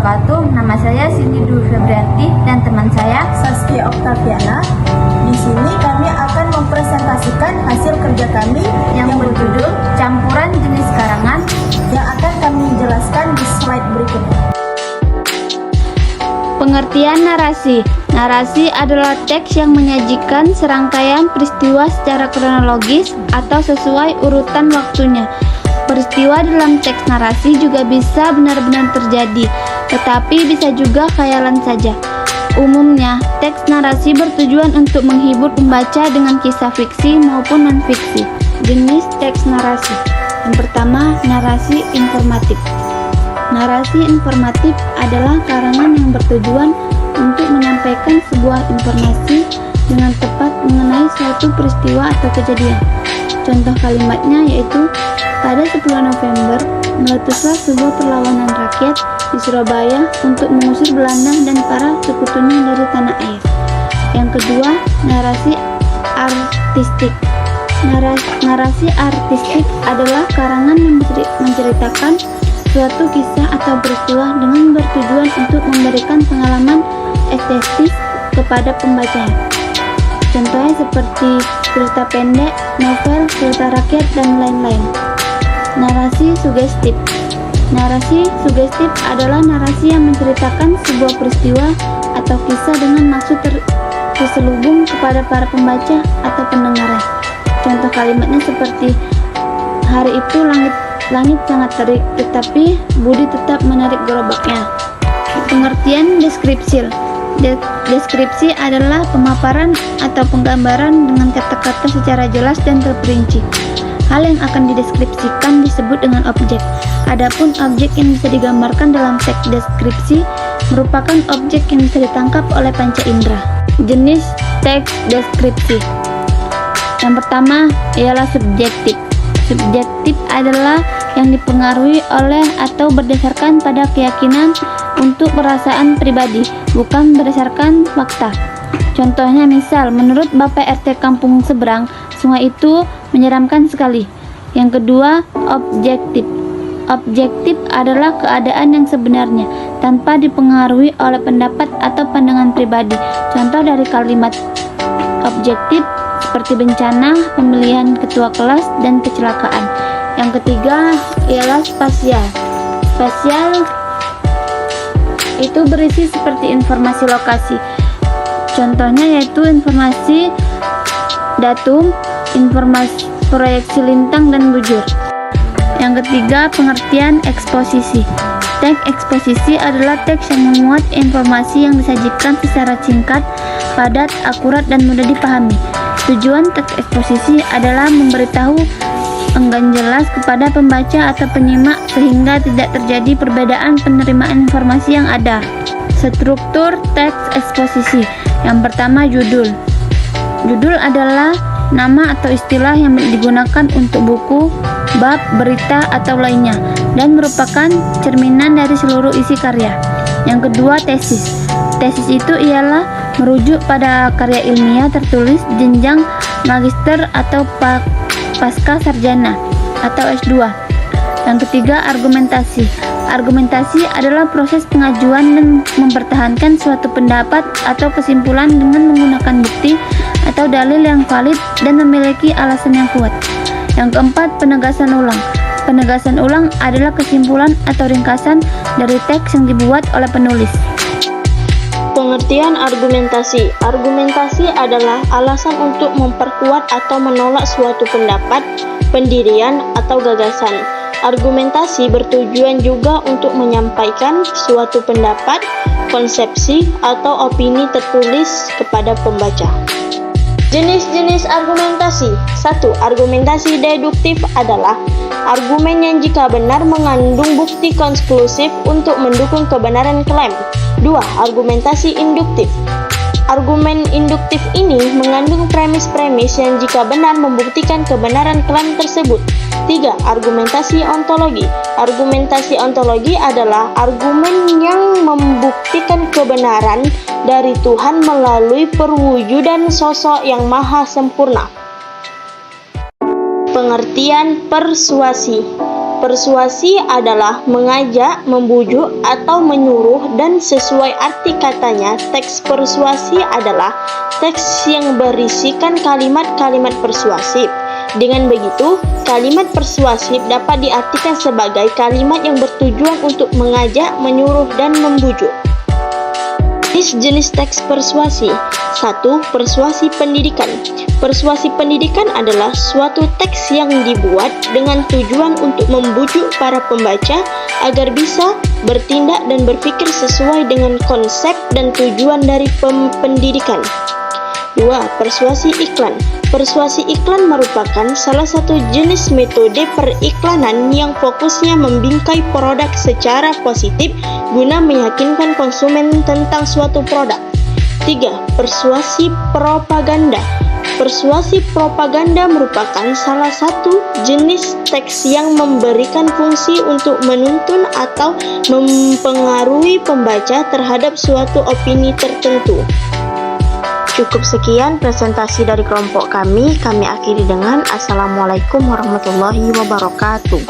wabarakatuh. Nama saya Cindy Dwi Febrianti dan teman saya Saskia Oktaviana. Di sini kami akan mempresentasikan hasil kerja kami yang berjudul Campuran Jenis Karangan yang akan kami jelaskan di slide berikutnya. Pengertian narasi. Narasi adalah teks yang menyajikan serangkaian peristiwa secara kronologis atau sesuai urutan waktunya. Peristiwa dalam teks narasi juga bisa benar-benar terjadi, tetapi bisa juga khayalan saja. Umumnya, teks narasi bertujuan untuk menghibur pembaca dengan kisah fiksi maupun non-fiksi. Jenis teks narasi. Yang pertama, narasi informatif. Narasi informatif adalah karangan yang bertujuan untuk menyampaikan sebuah informasi dengan tepat mengenai suatu peristiwa atau kejadian. Contoh kalimatnya yaitu, pada 10 November, meletuslah sebuah perlawanan rakyat di Surabaya untuk mengusir Belanda dan para sekutunya dari tanah air. Yang kedua, narasi artistik. Narasi artistik adalah karangan yang menceritakan suatu kisah atau peristiwa dengan bertujuan untuk memberikan pengalaman estetis kepada pembacanya. Contohnya seperti cerita pendek, novel, cerita rakyat, dan lain-lain. Narasi sugestif. Narasi sugestif adalah narasi yang menceritakan sebuah peristiwa atau kisah dengan maksud terselubung kepada para pembaca atau pendengarnya. Contoh kalimatnya seperti, hari itu langit sangat terik, tetapi Budi tetap menarik gerobaknya. Pengertian deskripsi. Deskripsi adalah pemaparan atau penggambaran dengan kata-kata secara jelas dan terperinci. Hal yang akan dideskripsikan disebut dengan objek. Adapun objek yang bisa digambarkan dalam teks deskripsi merupakan objek yang bisa ditangkap oleh panca indera. Jenis teks deskripsi. Yang pertama ialah subjektif. Subjektif adalah yang dipengaruhi oleh atau berdasarkan pada keyakinan untuk perasaan pribadi, bukan berdasarkan fakta. Contohnya misal, menurut Bapak RT kampung seberang, sungai itu menyeramkan sekali. Yang kedua, objektif. Objektif adalah keadaan yang sebenarnya, tanpa dipengaruhi oleh pendapat atau pandangan pribadi. Contoh dari kalimat objektif seperti bencana, pemilihan ketua kelas, dan kecelakaan. Yang ketiga ialah spasial. Spasial itu berisi seperti informasi lokasi. Contohnya yaitu informasi datum, informasi proyeksi lintang dan bujur. Yang ketiga, pengertian eksposisi. Teks eksposisi adalah teks yang memuat informasi yang disajikan secara singkat, padat, akurat, dan mudah dipahami. Tujuan teks eksposisi adalah memberitahu enggan jelas kepada pembaca atau penyimak sehingga tidak terjadi perbedaan penerimaan informasi yang ada. Struktur teks eksposisi. Yang pertama, judul. Judul adalah nama atau istilah yang digunakan untuk buku, bab, berita, atau lainnya, dan merupakan cerminan dari seluruh isi karya. Yang kedua, tesis. Tesis itu ialah merujuk pada karya ilmiah tertulis jenjang magister atau pasca sarjana atau S2. Yang ketiga, argumentasi. Argumentasi adalah proses pengajuan dan mempertahankan suatu pendapat atau kesimpulan dengan menggunakan bukti atau dalil yang valid dan memiliki alasan yang kuat. Yang keempat, penegasan ulang. Penegasan ulang adalah kesimpulan atau ringkasan dari teks yang dibuat oleh penulis. Pengertian argumentasi. Argumentasi adalah alasan untuk memperkuat atau menolak suatu pendapat, pendirian, atau gagasan. Argumentasi bertujuan juga untuk menyampaikan suatu pendapat, konsepsi, atau opini tertulis kepada pembaca. Jenis-jenis argumentasi. 1. Argumentasi deduktif adalah argumen yang jika benar mengandung bukti konklusif untuk mendukung kebenaran klaim. 2. Argumentasi induktif. Argumen induktif ini mengandung premis-premis yang jika benar membuktikan kebenaran klaim tersebut. 3. Argumentasi ontologi. Argumentasi ontologi adalah argumen yang membuktikan kebenaran dari Tuhan melalui perwujudan sosok yang maha sempurna. Pengertian persuasi. Persuasi adalah mengajak, membujuk, atau menyuruh, dan sesuai arti katanya, teks persuasi adalah teks yang berisikan kalimat-kalimat persuasif. Dengan begitu, kalimat persuasif dapat diartikan sebagai kalimat yang bertujuan untuk mengajak, menyuruh, dan membujuk. Jenis teks persuasi. 1. Persuasi pendidikan. Persuasi pendidikan adalah suatu teks yang dibuat dengan tujuan untuk membujuk para pembaca agar bisa bertindak dan berpikir sesuai dengan konsep dan tujuan dari pendidikan. 2. Persuasi iklan. Persuasi iklan merupakan salah satu jenis metode periklanan yang fokusnya membingkai produk secara positif guna meyakinkan konsumen tentang suatu produk. 3. Persuasi propaganda. Persuasi propaganda merupakan salah satu jenis teks yang memberikan fungsi untuk menuntun atau mempengaruhi pembaca terhadap suatu opini tertentu. Cukup sekian presentasi dari kelompok kami. Kami akhiri dengan Assalamualaikum warahmatullahi wabarakatuh.